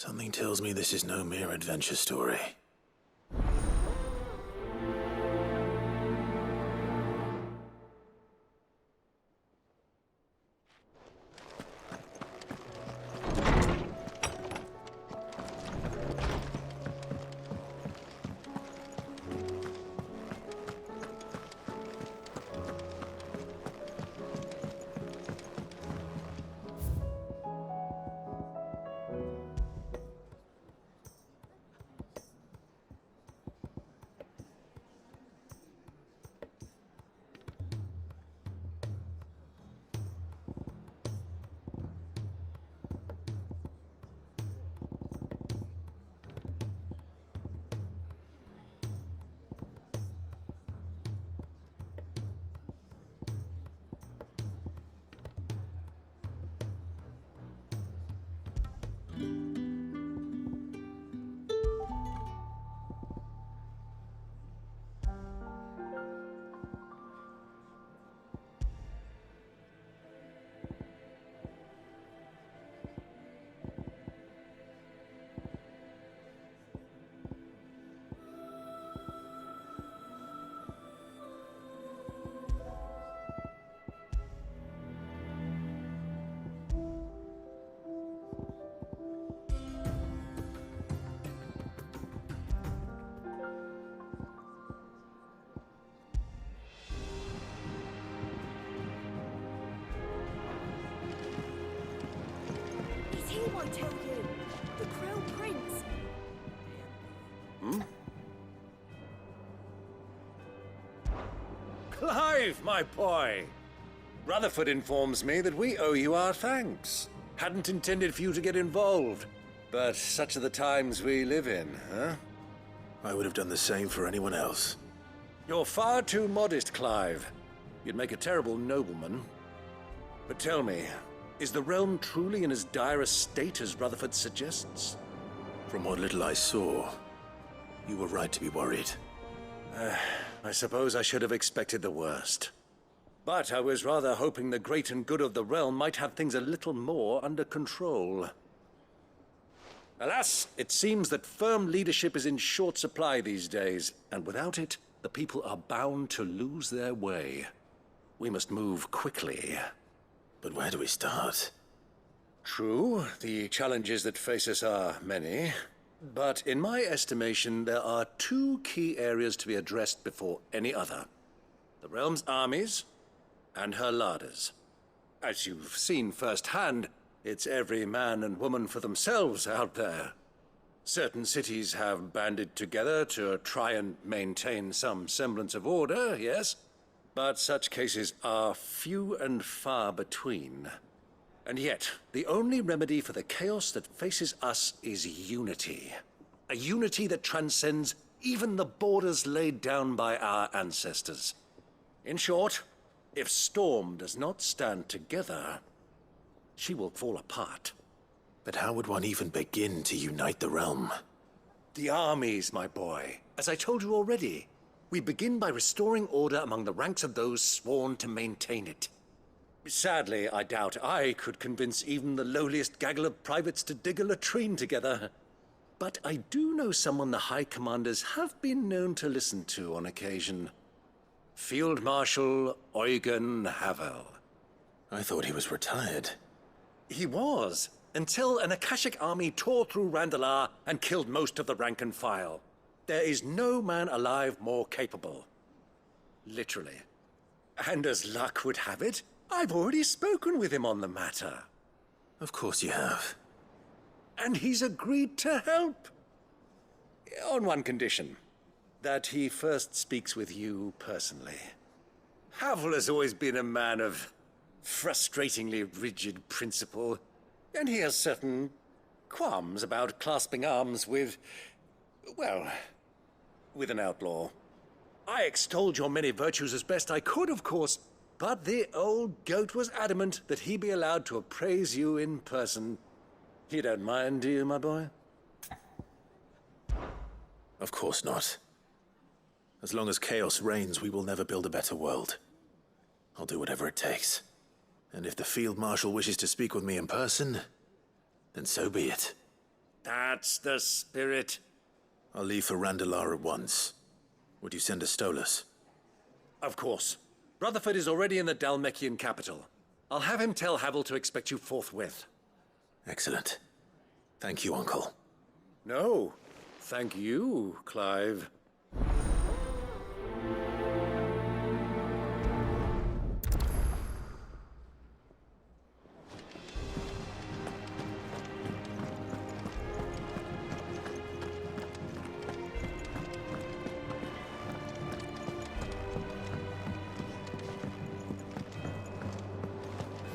Something tells me this is no mere adventure story. I tell you, the Crown Prince. Clive, my boy! Rutherford informs me that we owe you our thanks. Hadn't intended for you to get involved, but such are the times we live in, huh? I would have done the same for anyone else. You're far too modest, Clive. You'd make a terrible nobleman. But tell me, is the realm truly in as dire a state as Rutherford suggests? From what little I saw, you were right to be worried. I suppose I should have expected the worst. But I was rather hoping the great and good of the realm might have things a little more under control. Alas, it seems that firm leadership is in short supply these days, and without it, the people are bound to lose their way. We must move quickly. But where do we start? True, the challenges that face us are many. But in my estimation, there are two key areas to be addressed before any other. The realm's armies and her larders. As you've seen firsthand, it's every man and woman for themselves out there. Certain cities have banded together to try and maintain some semblance of order, yes? But such cases are few and far between. And yet, the only remedy for the chaos that faces us is unity. A unity that transcends even the borders laid down by our ancestors. In short, if Storm does not stand together, she will fall apart. But how would one even begin to unite the realm? The armies, my boy. As I told you already, we begin by restoring order among the ranks of those sworn to maintain it. Sadly, I doubt I could convince even the lowliest gaggle of privates to dig a latrine together. But I do know someone the High Commanders have been known to listen to on occasion. Field Marshal Eugen Havel. I thought he was retired. He was, until an Akashic army tore through Randalar and killed most of the rank and file. There is no man alive more capable. Literally. And as luck would have it, I've already spoken with him on the matter. Of course you have. And he's agreed to help. On one condition. That he first speaks with you personally. Havel has always been a man of frustratingly rigid principle, and he has certain qualms about clasping arms with, well, with an outlaw. I extolled your many virtues as best I could, of course, but the old goat was adamant that he be allowed to appraise you in person. You don't mind, do you, my boy? Of course not. As long as chaos reigns, we will never build a better world. I'll do whatever it takes. And if the Field Marshal wishes to speak with me in person, then so be it. That's the spirit. I'll leave for Randalar at once. Would you send a Stolas? Of course. Rutherford is already in the Dalmekian capital. I'll have him tell Havel to expect you forthwith. Excellent. Thank you, Uncle. No, thank you, Clive.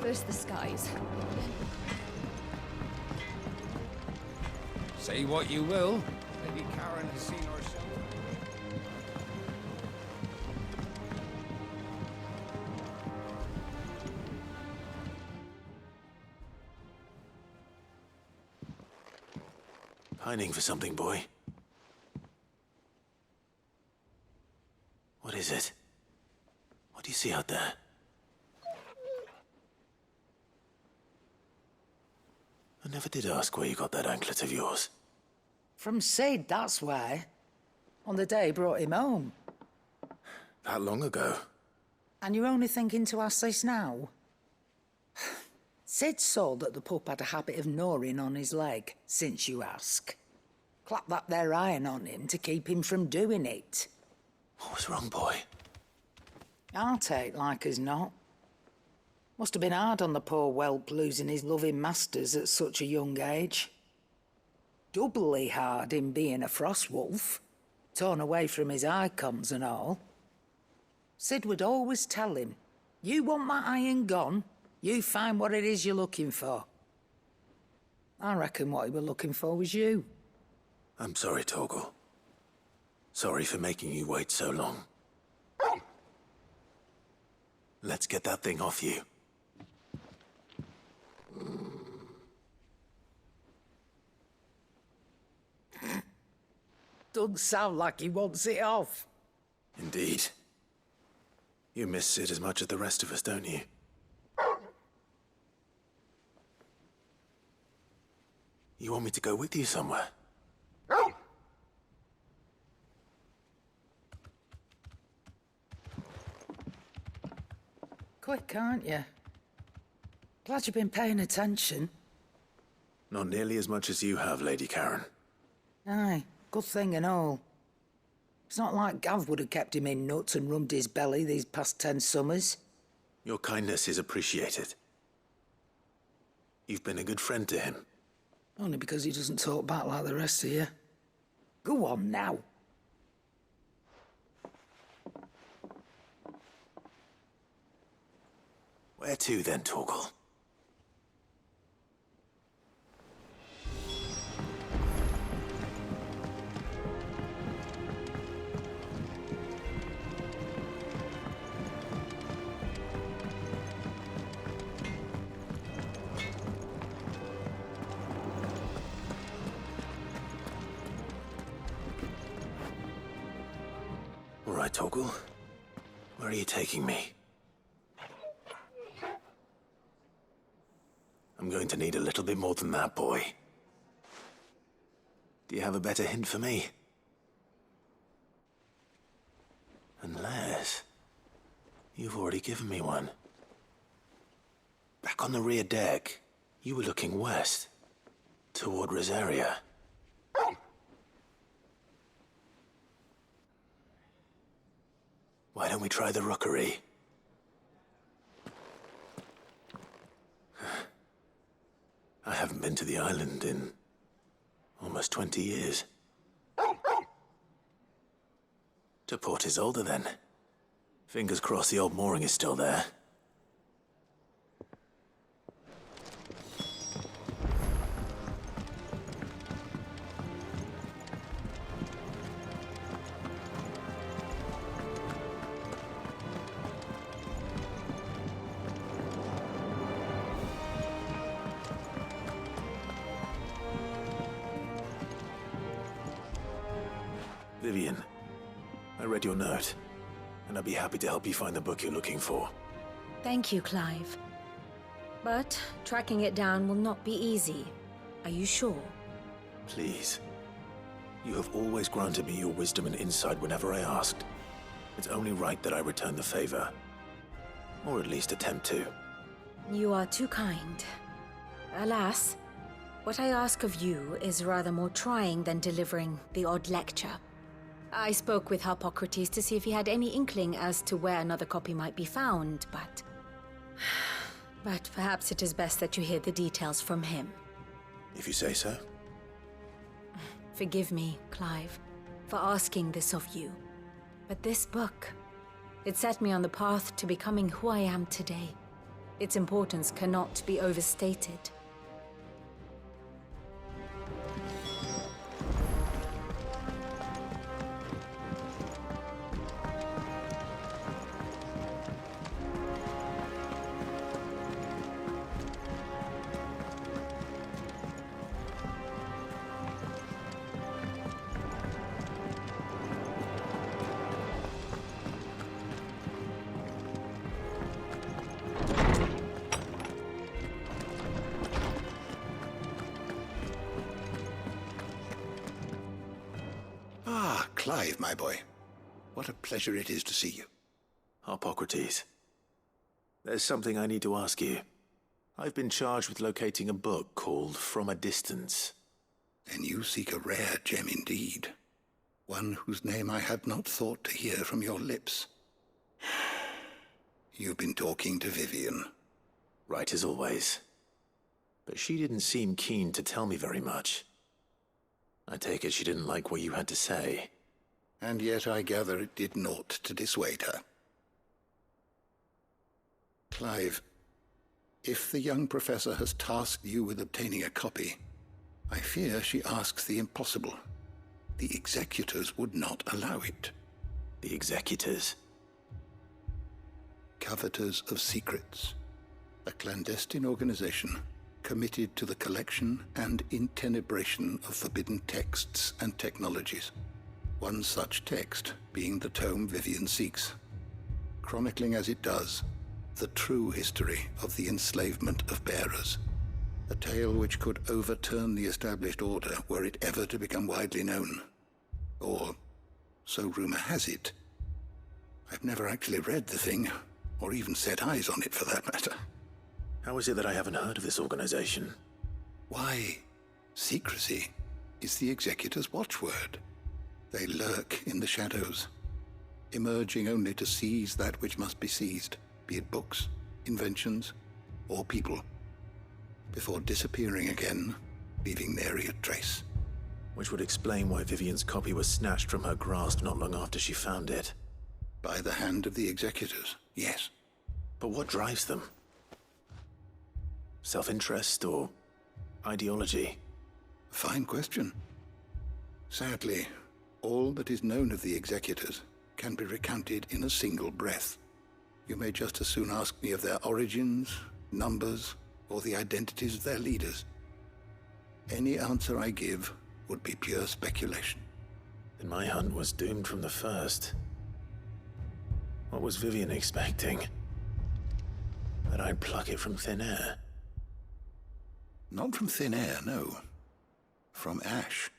First the skies. Say what you will, Lady Karen has seen herself. Pining for something, boy. What is it? What do you see out there? I never did ask where you got that anklet of yours. From Sid, that's why. On the day he brought him home. That long ago? And you're only thinking to ask this now? Sid saw that the pup had a habit of gnawing on his leg, since you ask. Clap that there iron on him to keep him from doing it. What was wrong, boy? I'll take like as not. Must have been hard on the poor whelp losing his loving masters at such a young age. Doubly hard in being a frost wolf, torn away from his icons and all. Sid would always tell him, you want that iron gone, you find what it is you're looking for. I reckon what he were looking for was you. I'm sorry, Torgal. Sorry for making you wait so long. Let's get that thing off you. Doesn't sound like he wants it off. Indeed. You miss Sid as much as the rest of us, don't you? You want me to go with you somewhere? Quick, aren't you? Glad you've been paying attention. Not nearly as much as you have, Lady Karen. Aye, good thing and all. It's not like Gav would have kept him in nuts and rubbed his belly these past 10 summers. Your kindness is appreciated. You've been a good friend to him. Only because he doesn't talk back like the rest of you. Go on now. Where to then, Torgal? All right, Torgal. Where are you taking me? I'm going to need a little bit more than that, boy. Do you have a better hint for me? Unless... you've already given me one. Back on the rear deck, you were looking west, toward Rosaria. Why don't we try the rookery? I haven't been to the island in almost 20 years. To Port Isolde, then. Fingers crossed the old mooring is still there. Vivian, I read your note, and I'd be happy to help you find the book you're looking for. Thank you, Clive. But tracking it down will not be easy. Are you sure? Please. You have always granted me your wisdom and insight whenever I asked. It's only right that I return the favor. Or at least attempt to. You are too kind. Alas, what I ask of you is rather more trying than delivering the odd lecture. I spoke with Hippocrates to see if he had any inkling as to where another copy might be found, but... But perhaps it is best that you hear the details from him. If you say so. Forgive me, Clive, for asking this of you. But this book, it set me on the path to becoming who I am today. Its importance cannot be overstated. Clive, my boy. What a pleasure it is to see you. Hippocrates. There's something I need to ask you. I've been charged with locating a book called From a Distance. Then you seek a rare gem indeed. One whose name I had not thought to hear from your lips. You've been talking to Vivian. Right as always. But she didn't seem keen to tell me very much. I take it she didn't like what you had to say. And yet I gather it did naught to dissuade her. Clive, if the young professor has tasked you with obtaining a copy, I fear she asks the impossible. The executors would not allow it. The executors? Coveters of Secrets. A clandestine organization committed to the collection and intenebration of forbidden texts and technologies. One such text being the tome Vivian seeks, chronicling as it does the true history of the enslavement of bearers, a tale which could overturn the established order were it ever to become widely known. Or, so rumor has it. I've never actually read the thing, or even set eyes on it for that matter. How is it that I haven't heard of this organization? Why, secrecy is the executor's watchword. They lurk in the shadows, emerging only to seize that which must be seized, be it books, inventions, or people, before disappearing again, leaving nary a trace. Which would explain why Vivian's copy was snatched from her grasp not long after she found it. By the hand of the executors, yes. But what drives them? Self-interest or ideology? Fine question. Sadly, all that is known of the executors can be recounted in a single breath. You may just as soon ask me of their origins, numbers, or the identities of their leaders. Any answer I give would be pure speculation. Then my hunt was doomed from the first. What was Vivian expecting? That I'd pluck it from thin air? Not from thin air, no. From ash.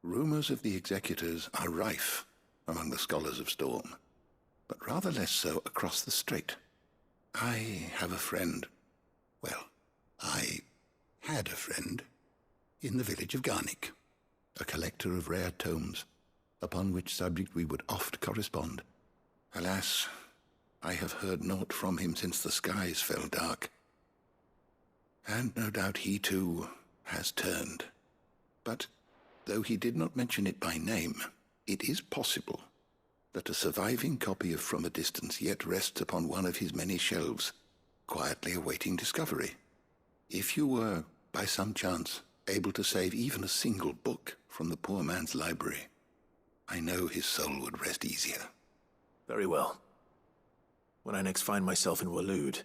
Rumors of the executors are rife among the scholars of Storm, but rather less so across the strait. I have a friend. Well, I had a friend in the village of Garnick, a collector of rare tomes, upon which subject we would oft correspond. Alas, I have heard naught from him since the skies fell dark. And no doubt he too has turned. But though he did not mention it by name, it is possible that a surviving copy of From a Distance yet rests upon one of his many shelves, quietly awaiting discovery. If you were, by some chance, able to save even a single book from the poor man's library, I know his soul would rest easier. Very well. When I next find myself in Waloed,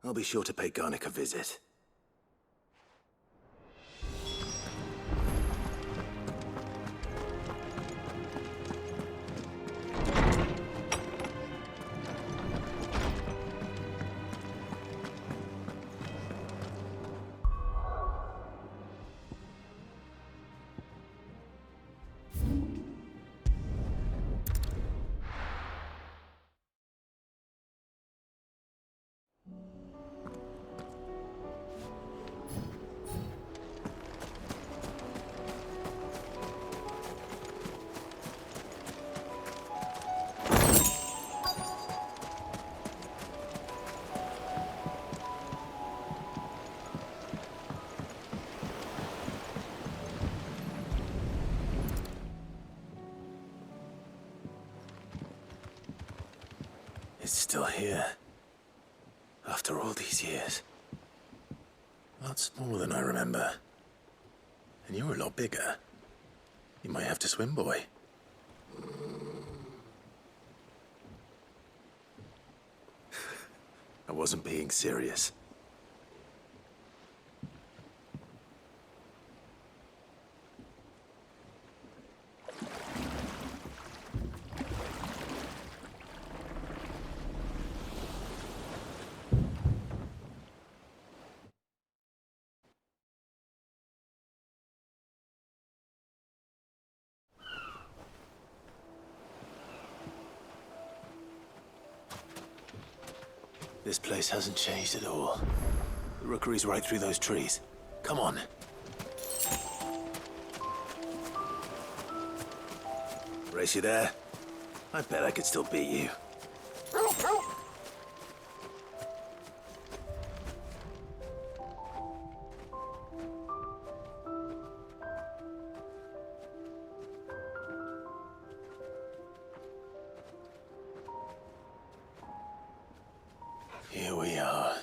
I'll be sure to pay Garnick a visit. It's still here. After all these years. A lot smaller than I remember. And you were a lot bigger. You might have to swim, boy. I wasn't being serious. This place hasn't changed at all. The rookery's right through those trees. Come on. Race you there? I bet I could still beat you. Here we are.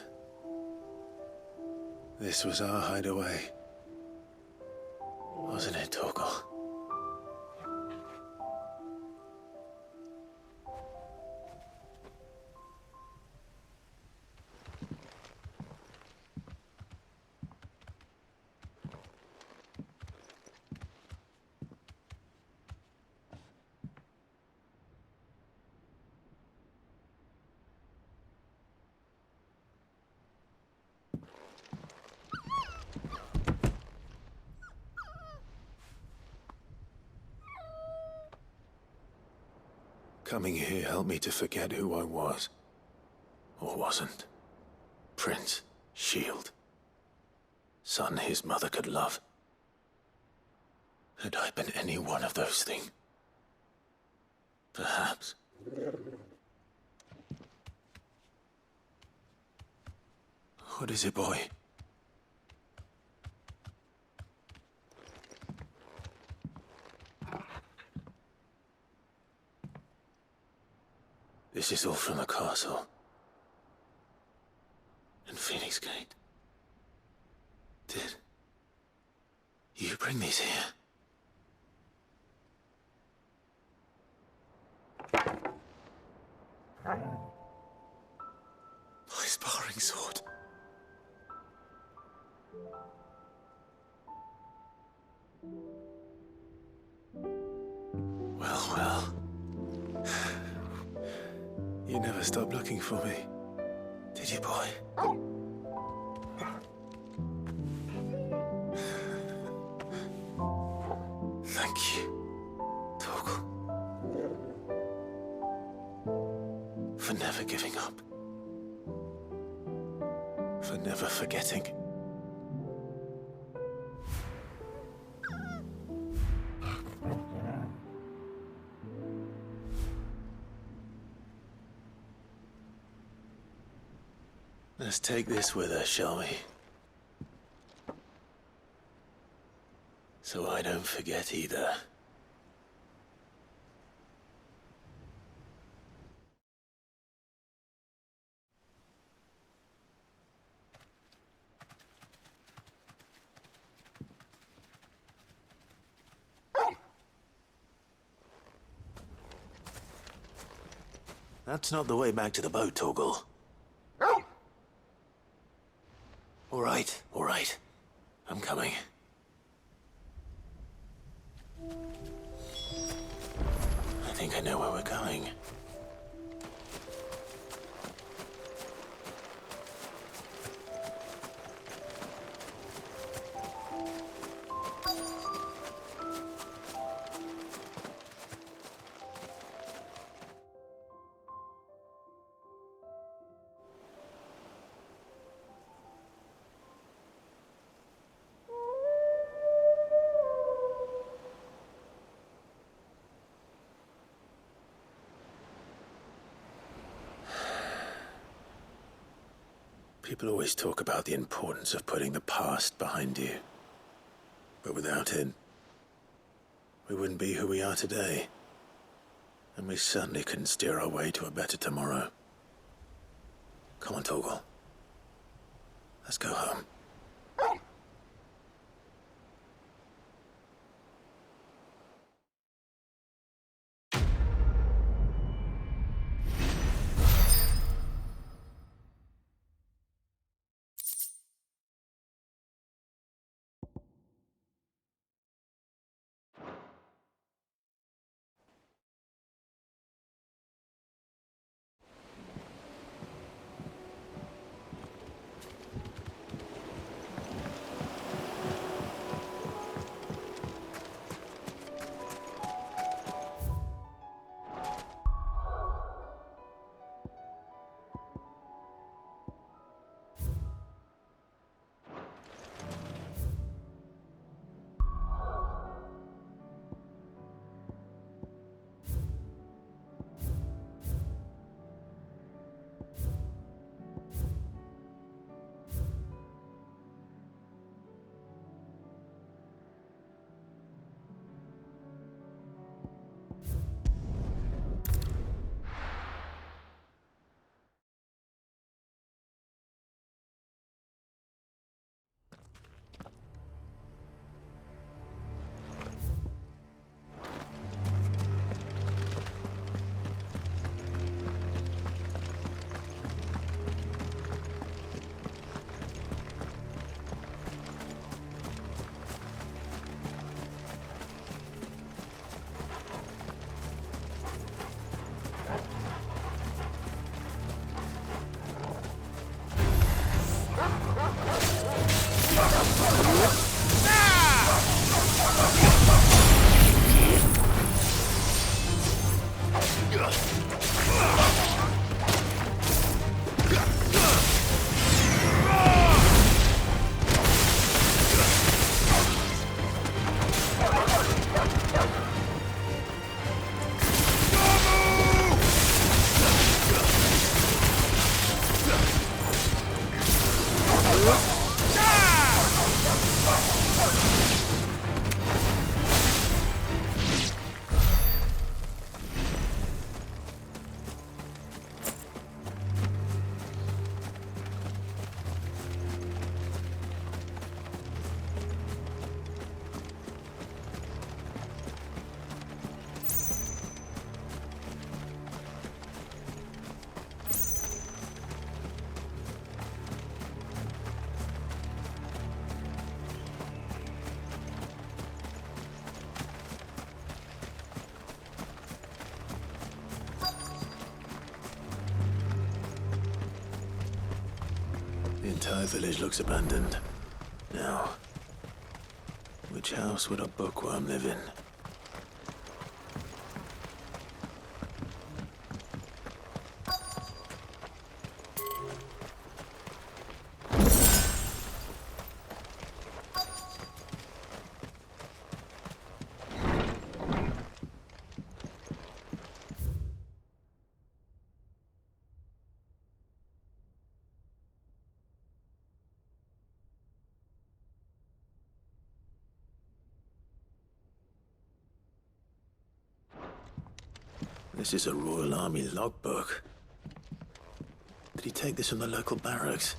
This was our hideaway. Wasn't it, Torgal? Coming here helped me to forget who I was. Or wasn't. Prince, shield. Son his mother could love. Had I been any one of those things? Perhaps. What is it, boy? This is all from the castle. And Phoenix Gate. Did you bring these here? My sparring sword. Well, well. You never stopped looking for me, did you, boy? Thank you, Torgal. For never giving up. For never forgetting. Let's take this with us, shall we? So I don't forget either. That's not the way back to the boat, Torgal. All right. I'm coming. I think I know where we're going. People always talk about the importance of putting the past behind you. But without it, we wouldn't be who we are today. And we certainly couldn't steer our way to a better tomorrow. Come on, Torgal. Let's go home. The entire village looks abandoned. Now, which house would a bookworm live in? This is a Royal Army logbook. Did he take this from the local barracks?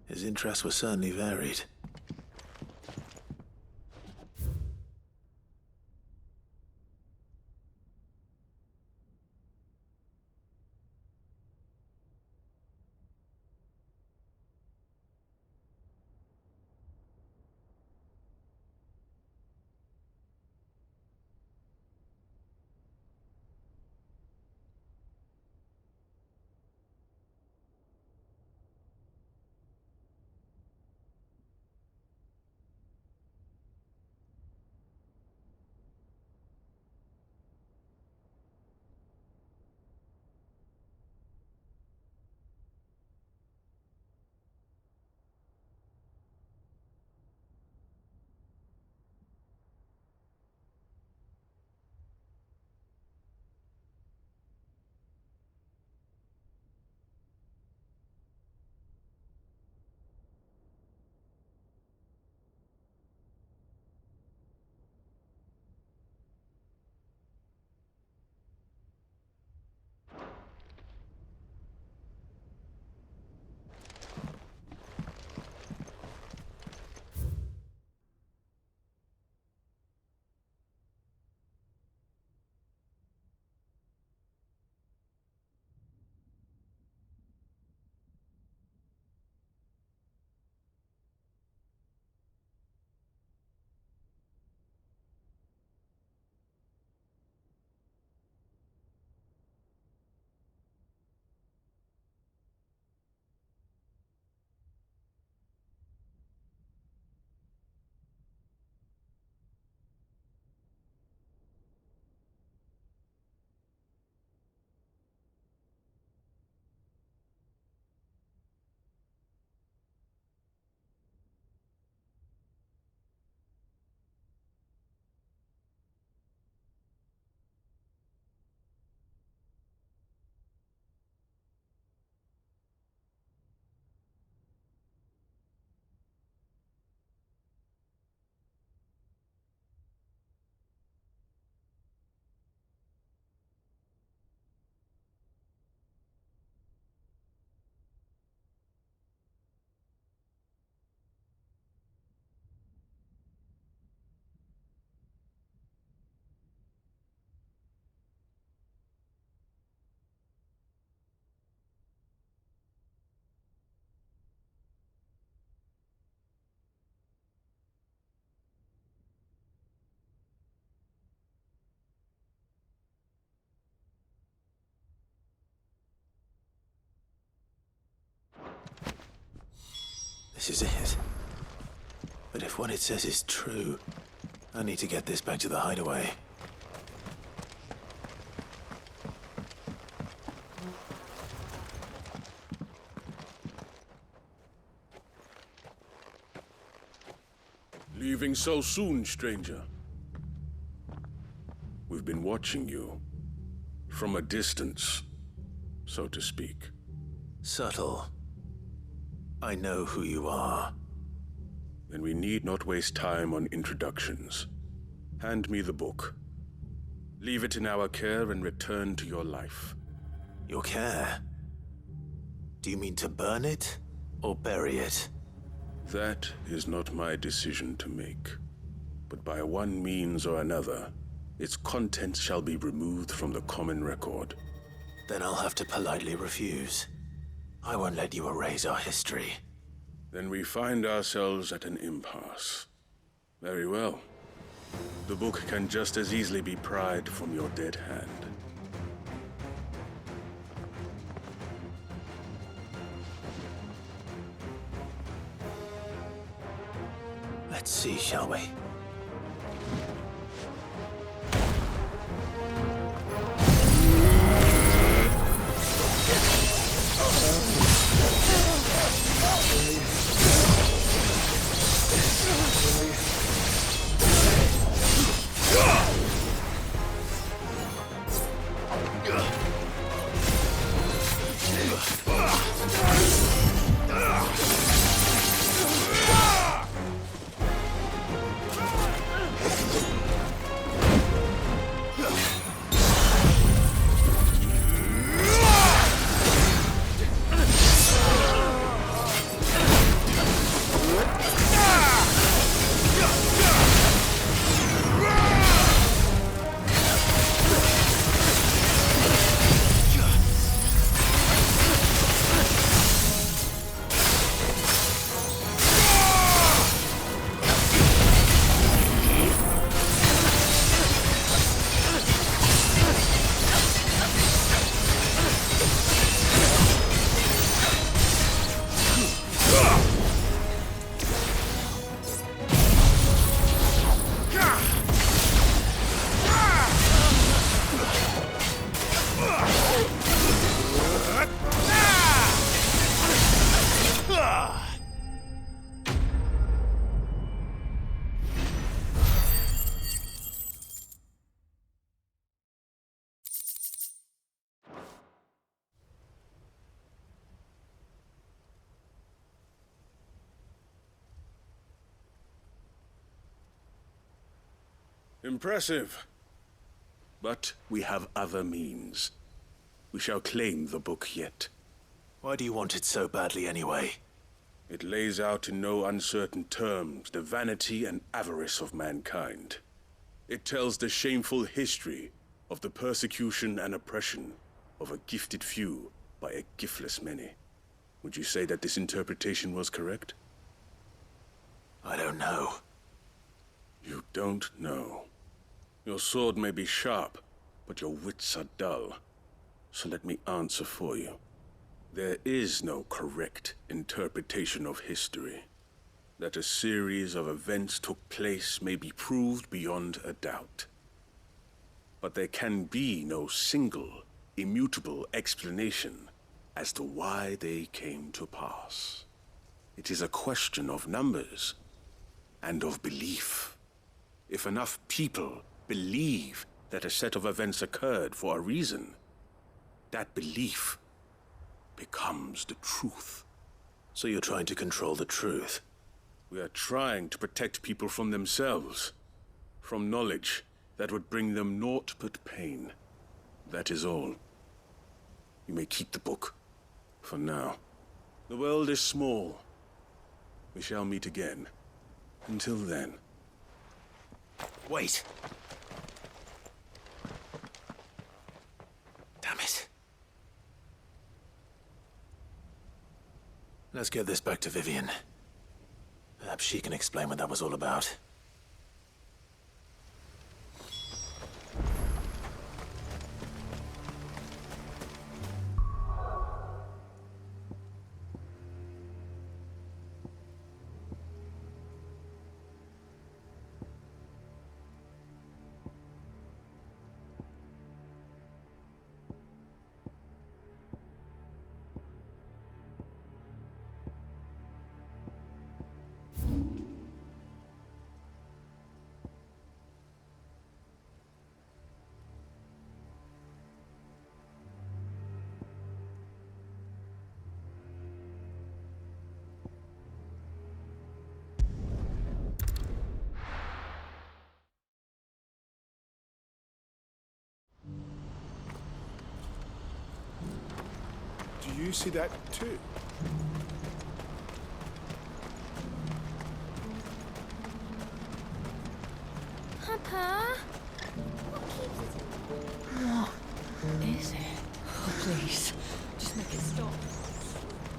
His interests were certainly varied. This is it. But if what it says is true, I need to get this back to the hideaway. Leaving so soon, stranger? We've been watching you. From a distance, so to speak. Subtle. I know who you are. Then we need not waste time on introductions. Hand me the book. Leave it in our care and return to your life. Your care? Do you mean to burn it or bury it? That is not my decision to make. But by one means or another, its contents shall be removed from the common record. Then I'll have to politely refuse. I won't let you erase our history. Then we find ourselves at an impasse. Very well. The book can just as easily be pried from your dead hand. Let's see, shall we? Impressive. But we have other means. We shall claim the book yet. Why do you want it so badly anyway? It lays out in no uncertain terms the vanity and avarice of mankind. It tells the shameful history of the persecution and oppression of a gifted few by a giftless many. Would you say that this interpretation was correct? I don't know. You don't know. Your sword may be sharp, but your wits are dull. So let me answer for you. There is no correct interpretation of history. That a series of events took place may be proved beyond a doubt. But there can be no single, immutable explanation as to why they came to pass. It is a question of numbers and of belief. If enough people believe that a set of events occurred for a reason, that belief becomes the truth. So you're trying to control the truth? We are trying to protect people from themselves, from knowledge that would bring them naught but pain. That is all. You may keep the book, for now. The world is small. We shall meet again. Until then. Wait! Damn it. Let's get this back to Vivian. Perhaps she can explain what that was all about. You see that too? Papa? What is it? Oh, please, just make it stop.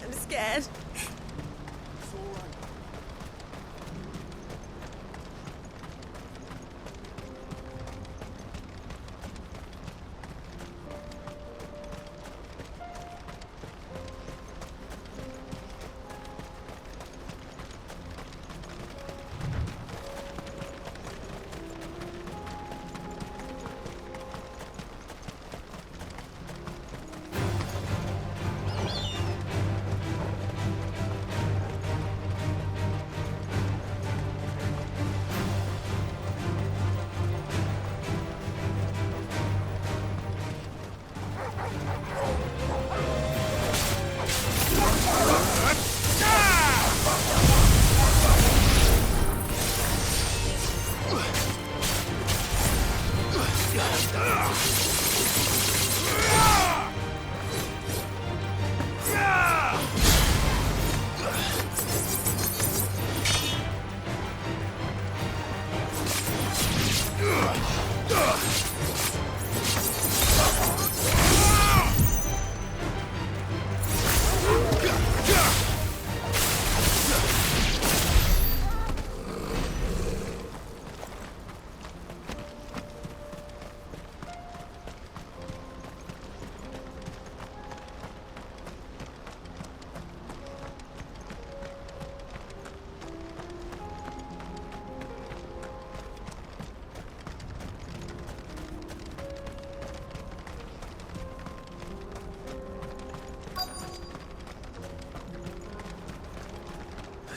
I'm scared. It's all right.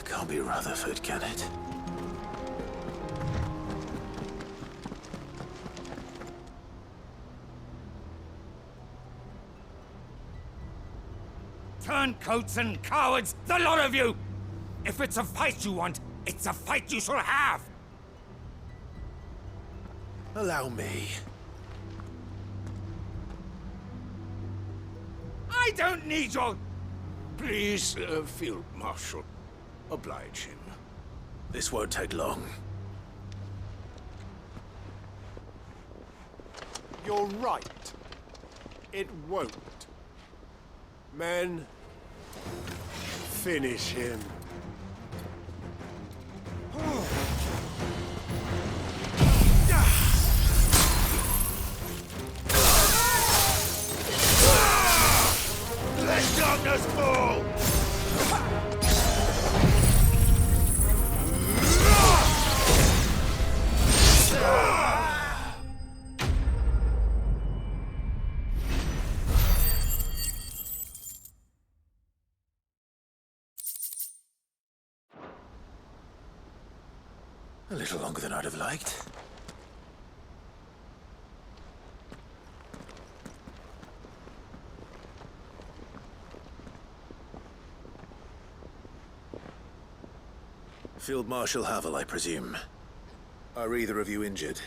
Can't be Rutherford, can it? Turncoats and cowards, the lot of you! If it's a fight you want, it's a fight you shall have! Allow me. I don't need your... Please, Field Marshal, oblige him. This won't take long. You're right. It won't. Men, finish him. Let darkness fall! A little longer than I'd have liked. Field Marshal Havel, I presume. Are either of you injured?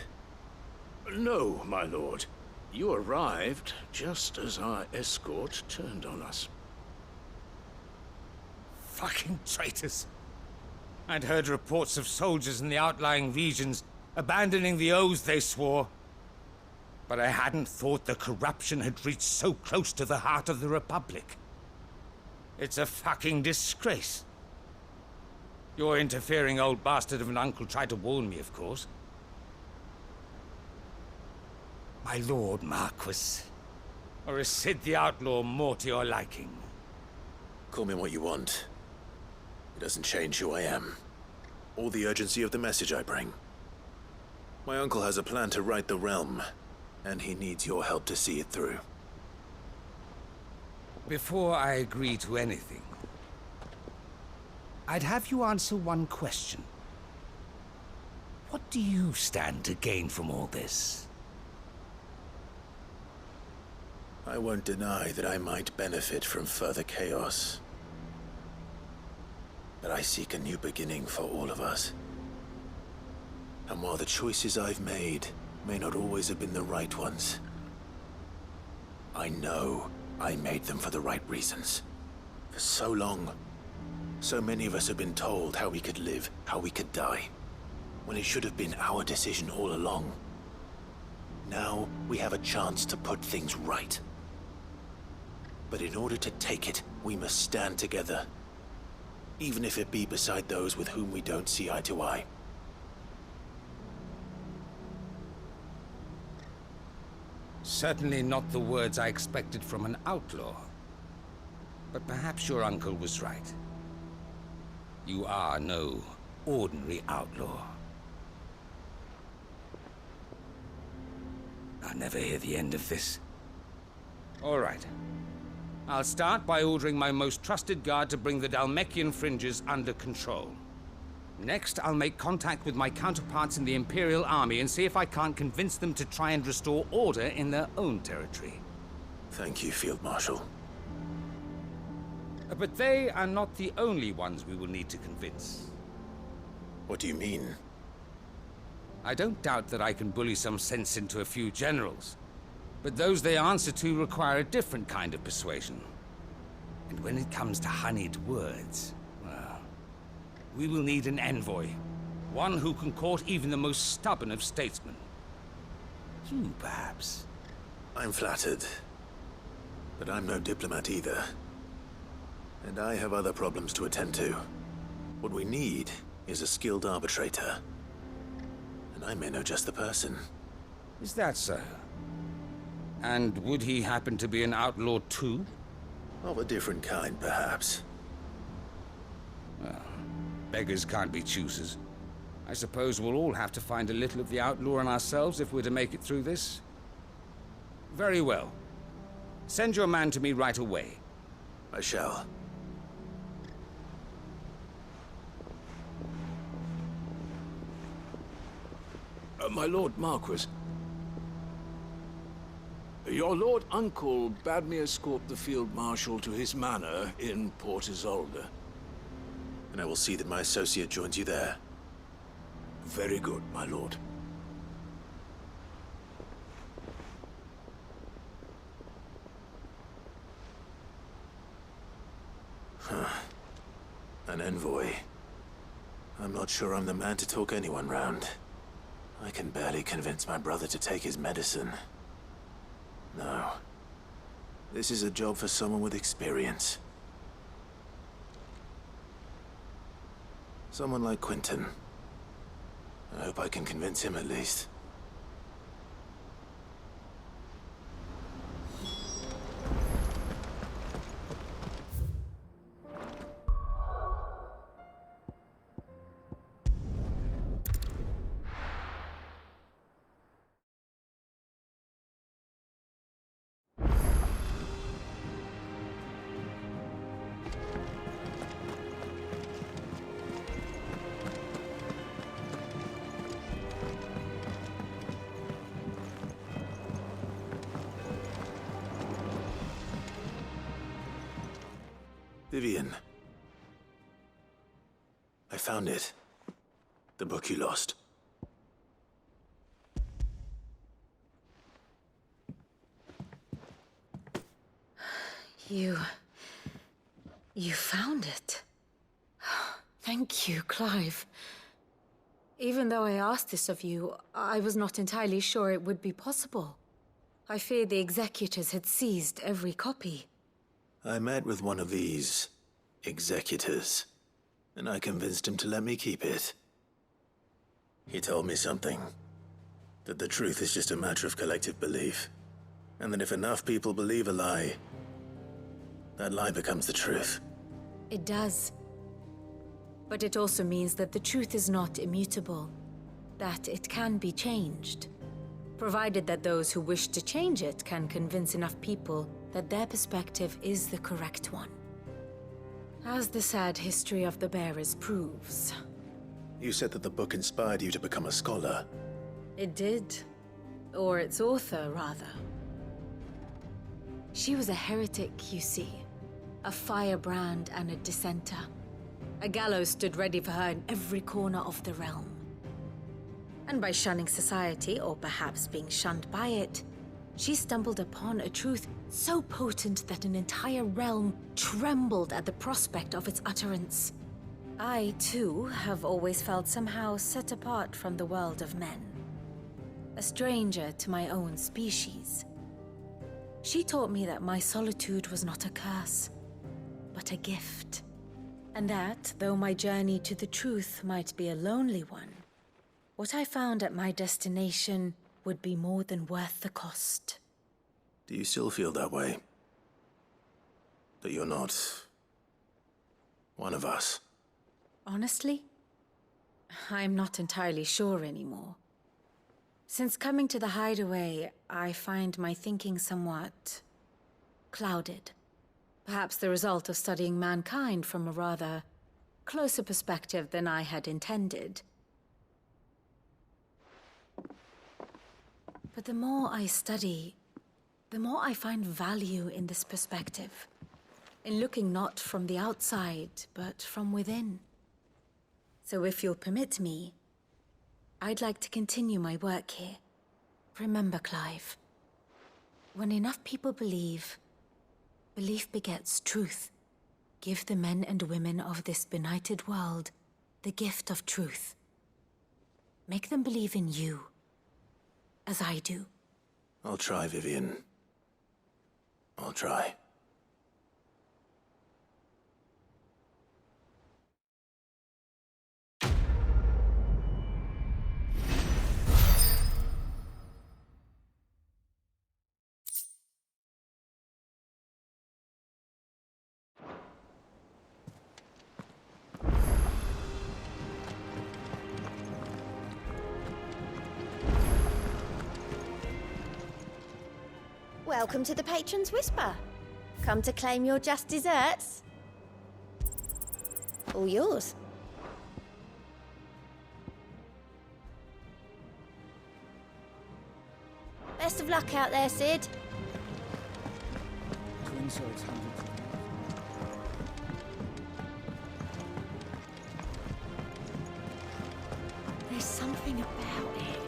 No, my lord. You arrived just as our escort turned on us. Fucking traitors. I'd heard reports of soldiers in the outlying regions abandoning the oaths they swore. But I hadn't thought the corruption had reached so close to the heart of the Republic. It's a fucking disgrace. Your interfering old bastard of an uncle tried to warn me, of course. My lord Marquis. Or is Sid the Outlaw more to your liking? Call me what you want. It doesn't change who I am, or the urgency of the message I bring. My uncle has a plan to right the realm, and he needs your help to see it through. Before I agree to anything, I'd have you answer one question. What do you stand to gain from all this? I won't deny that I might benefit from further chaos. But I seek a new beginning for all of us. And while the choices I've made may not always have been the right ones, I know I made them for the right reasons. For so long, so many of us have been told how we could live, how we could die, when it should have been our decision all along. Now, we have a chance to put things right. But in order to take it, we must stand together. Even if it be beside those with whom we don't see eye to eye. Certainly not the words I expected from an outlaw. But perhaps your uncle was right. You are no ordinary outlaw. I'll never hear the end of this. All right. I'll start by ordering my most trusted guard to bring the Dalmekian fringes under control. Next, I'll make contact with my counterparts in the Imperial Army and see if I can't convince them to try and restore order in their own territory. Thank you, Field Marshal. But they are not the only ones we will need to convince. What do you mean? I don't doubt that I can bully some sense into a few generals, but those they answer to require a different kind of persuasion. And when it comes to honeyed words, well, we will need an envoy. One who can court even the most stubborn of statesmen. You, perhaps. I'm flattered. But I'm no diplomat either. And I have other problems to attend to. What we need is a skilled arbitrator. And I may know just the person. Is that so? And would he happen to be an outlaw too? Of a different kind, perhaps. Well, beggars can't be choosers. I suppose we'll all have to find a little of the outlaw in ourselves if we're to make it through this. Very well. Send your man to me right away. I shall. My Lord Marquis, your Lord Uncle bade me escort the Field Marshal to his manor in Port Isolde. And I will see that my associate joins you there. Very good, my lord. An envoy. I'm not sure I'm the man to talk anyone round. I can barely convince my brother to take his medicine. No. This is a job for someone with experience. Someone like Quentin. I hope I can convince him at least. Vivian. I found it. The book you lost. You found it. Thank you, Clive. Even though I asked this of you, I was not entirely sure it would be possible. I feared the executors had seized every copy. I met with one of these executors, and I convinced him to let me keep it. He told me something. That the truth is just a matter of collective belief. And that if enough people believe a lie, that lie becomes the truth. It does. But it also means that the truth is not immutable. That it can be changed. Provided that those who wish to change it can convince enough people that their perspective is the correct one. As the sad history of the bearers proves. You said that the book inspired you to become a scholar. It did. Or its author, rather. She was a heretic, you see. A firebrand and a dissenter. A gallows stood ready for her in every corner of the realm. And by shunning society, or perhaps being shunned by it, She stumbled upon a truth so potent that an entire realm trembled at the prospect of its utterance. I, too, have always felt somehow set apart from the world of men. A stranger to my own species. She taught me that my solitude was not a curse, but a gift. And that, though my journey to the truth might be a lonely one, what I found at my destination would be more than worth the cost. Do you still feel that way? That you're not one of us? Honestly, I'm not entirely sure anymore. Since coming to the hideaway, I find my thinking somewhat clouded. Perhaps the result of studying mankind from a rather closer perspective than I had intended. But the more I study, the more I find value in this perspective. In looking not from the outside, but from within. So if you'll permit me, I'd like to continue my work here. Remember, Clive, when enough people believe, belief begets truth. Give the men and women of this benighted world the gift of truth. Make them believe in you, as I do. I'll try, Vivian. I'll try. Welcome to the Patron's Whisper. Come to claim your just desserts? All yours. Best of luck out there, Sid. There's something about it.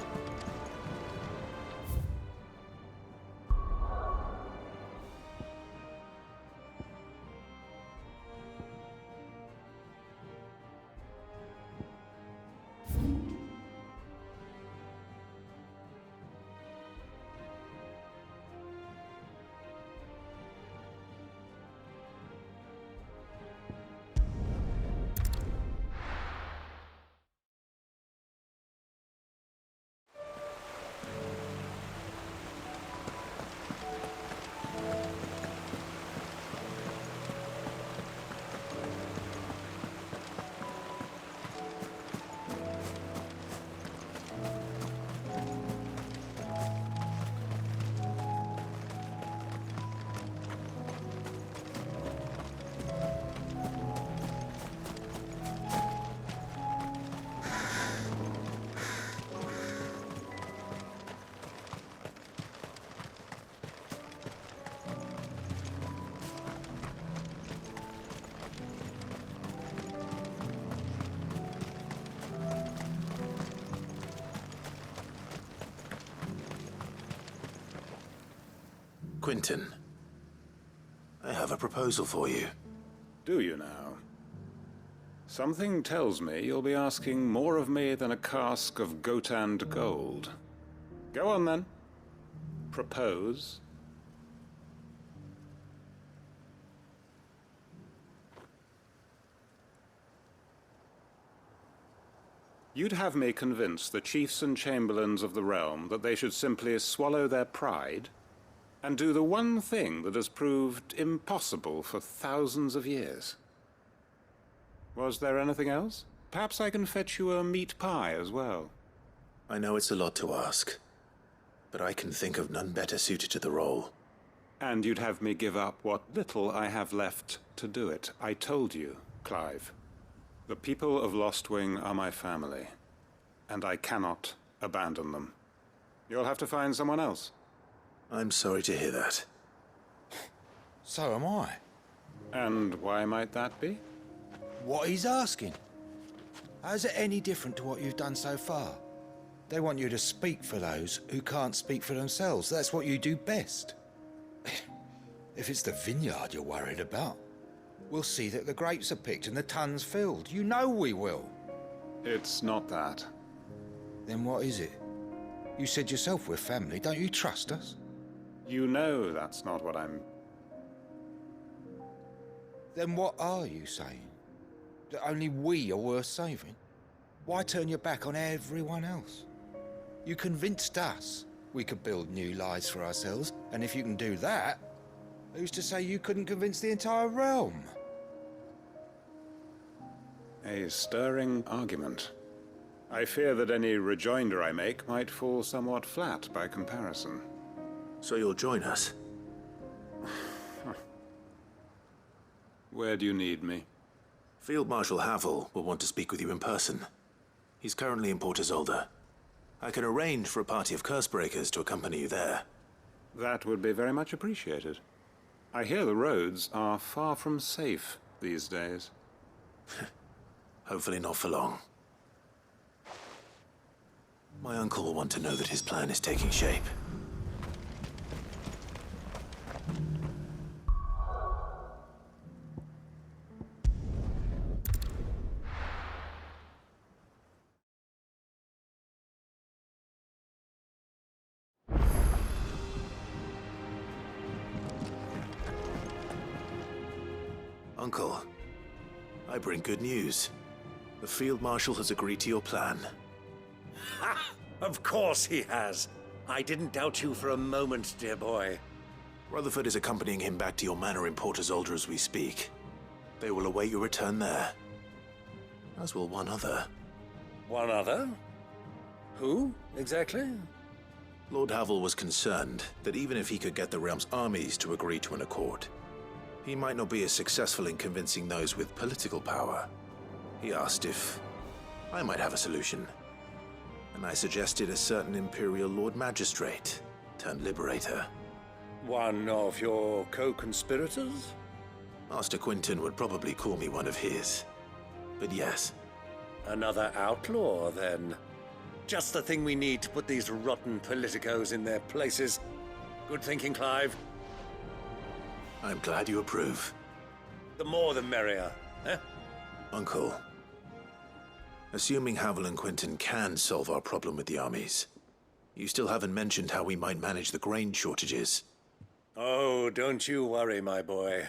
Quentin, I have a proposal for you. Do you now? Something tells me you'll be asking more of me than a cask of Gotand gold. Go on then. Propose. You'd have me convince the chiefs and chamberlains of the realm that they should simply swallow their pride and do the one thing that has proved impossible for thousands of years. Was there anything else? Perhaps I can fetch you a meat pie as well. I know it's a lot to ask, but I can think of none better suited to the role. And you'd have me give up what little I have left to do it. I told you, Clive. The people of Lostwing are my family, and I cannot abandon them. You'll have to find someone else. I'm sorry to hear that. So am I. And why might that be? What he's asking. How's it any different to what you've done so far? They want you to speak for those who can't speak for themselves. That's what you do best. If it's the vineyard you're worried about, we'll see that the grapes are picked and the tons filled. You know we will. It's not that. Then what is it? You said yourself we're family. Don't you trust us? You know that's not what I'm... Then what are you saying? That only we are worth saving? Why turn your back on everyone else? You convinced us we could build new lives for ourselves, and if you can do that, who's to say you couldn't convince the entire realm? A stirring argument. I fear that any rejoinder I make might fall somewhat flat by comparison. So you'll join us? Where do you need me? Field Marshal Havel will want to speak with you in person. He's currently in Port Isolde. I can arrange for a party of Cursebreakers to accompany you there. That would be very much appreciated. I hear the roads are far from safe these days. Hopefully not for long. My uncle will want to know that his plan is taking shape. Uncle, I bring good news. The Field Marshal has agreed to your plan. Ha! Of course he has. I didn't doubt you for a moment, dear boy. Rutherford is accompanying him back to your manor in Port Isolde as we speak. They will await your return there. As will one other. One other? Who, exactly? Lord Havel was concerned that even if he could get the realm's armies to agree to an accord, he might not be as successful in convincing those with political power. He asked if I might have a solution, and I suggested a certain Imperial Lord Magistrate turned Liberator. One of your co-conspirators? Master Quinton would probably call me one of his, but yes. Another outlaw, then. Just the thing we need to put these rotten politicos in their places. Good thinking, Clive. I'm glad you approve. The more the merrier, eh? Uncle, assuming Havel and Quinton can solve our problem with the armies, you still haven't mentioned how we might manage the grain shortages. Oh, don't you worry, my boy.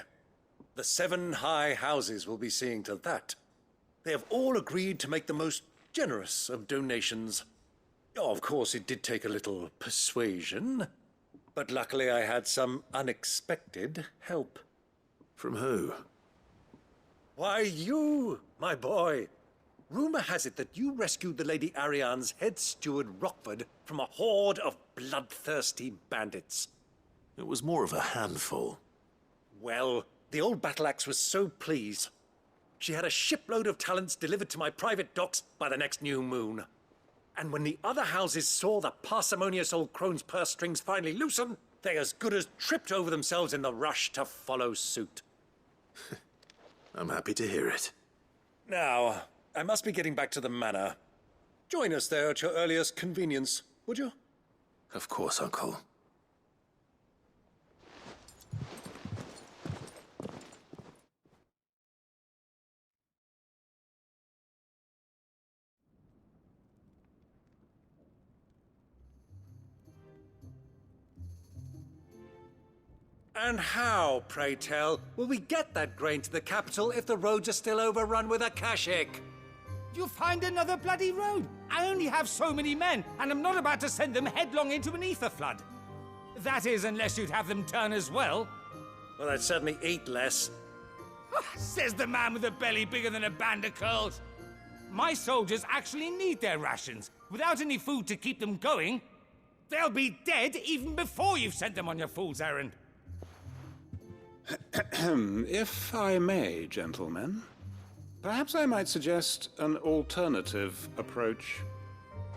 The 7 high houses will be seeing to that. They have all agreed to make the most generous of donations. Oh, of course, it did take a little persuasion, but luckily I had some unexpected help. From who? Why, you, my boy. Rumor has it that you rescued the Lady Ariane's head steward Rockford from a horde of bloodthirsty bandits. It was more of a handful. Well, the old battle-axe was so pleased. She had a shipload of talents delivered to my private docks by the next new moon. And when the other houses saw the parsimonious old crone's purse strings finally loosen, they as good as tripped over themselves in the rush to follow suit. I'm happy to hear it. Now, I must be getting back to the manor. Join us there at your earliest convenience, would you? Of course, Uncle. And how, pray tell, will we get that grain to the capital if the roads are still overrun with akashic? You'll find another bloody road. I only have so many men, and I'm not about to send them headlong into an ether flood. That is, unless you'd have them turn as well. Well, I'd certainly eat less. Says the man with a belly bigger than a band of curls. My soldiers actually need their rations. Without any food to keep them going, they'll be dead even before you've sent them on your fool's errand. If I may, gentlemen, perhaps I might suggest an alternative approach.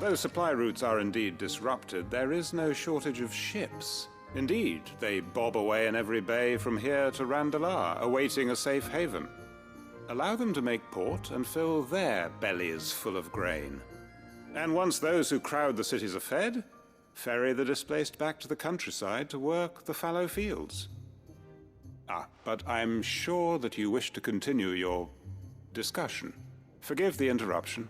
Though supply routes are indeed disrupted, there is no shortage of ships. Indeed, they bob away in every bay from here to Randalar, awaiting a safe haven. Allow them to make port and fill their bellies full of grain. And once those who crowd the cities are fed, ferry the displaced back to the countryside to work the fallow fields. But I'm sure that you wish to continue your discussion. Forgive the interruption.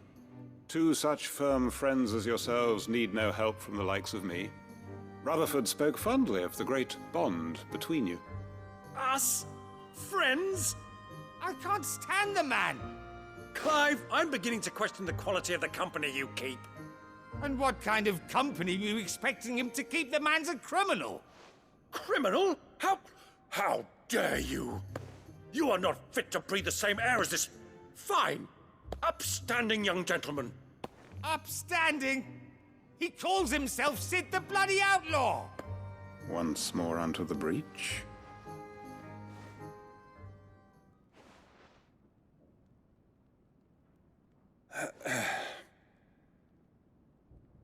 Two such firm friends as yourselves need no help from the likes of me. Rutherford spoke fondly of the great bond between you. Us? Friends? I can't stand the man! Clive, I'm beginning to question the quality of the company you keep. And what kind of company were you expecting him to keep? The man's a criminal! Criminal? How dare you? You are not fit to breathe the same air as this fine, upstanding young gentleman. Upstanding? He calls himself Sid the Bloody Outlaw! Once more onto the breach.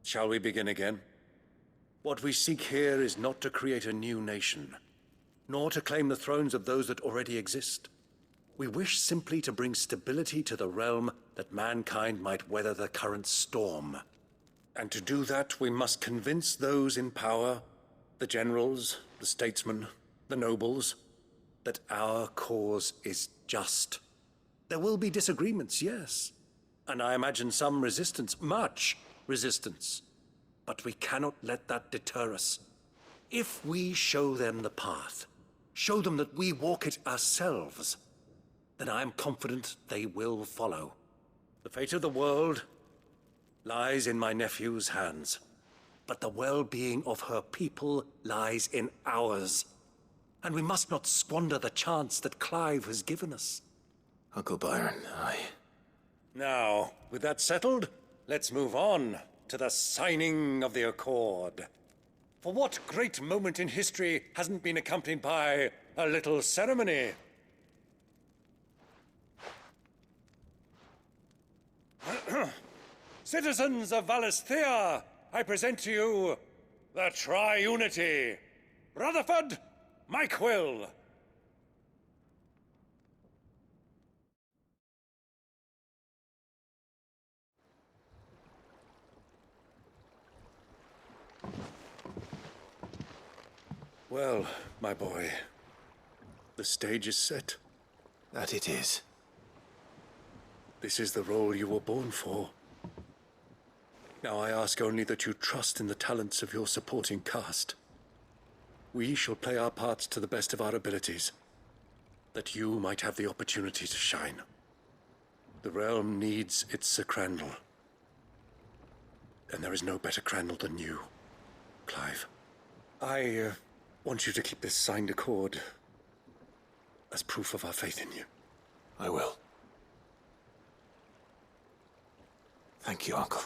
Shall we begin again? What we seek here is not to create a new nation, nor to claim the thrones of those that already exist. We wish simply to bring stability to the realm that mankind might weather the current storm. And to do that, we must convince those in power, the generals, the statesmen, the nobles, that our cause is just. There will be disagreements, yes, and I imagine some resistance, much resistance. But we cannot let that deter us. If we show them the path, show them that we walk it ourselves, then I am confident they will follow. The fate of the world lies in my nephew's hands, but the well-being of her people lies in ours. And we must not squander the chance that Clive has given us. Uncle Byron, Now, with that settled, let's move on to the signing of the Accord. For what great moment in history hasn't been accompanied by a little ceremony? Citizens of Valisthea, I present to you the Triunity. Rutherford, Mike Will. Well, my boy, the stage is set. That it is. This is the role you were born for. Now I ask only that you trust in the talents of your supporting cast. We shall play our parts to the best of our abilities, that you might have the opportunity to shine. The realm needs its Sir Crandall, and there is no better Crandall than you, Clive. I want you to keep this signed accord as proof of our faith in you. I will. Thank you, Uncle.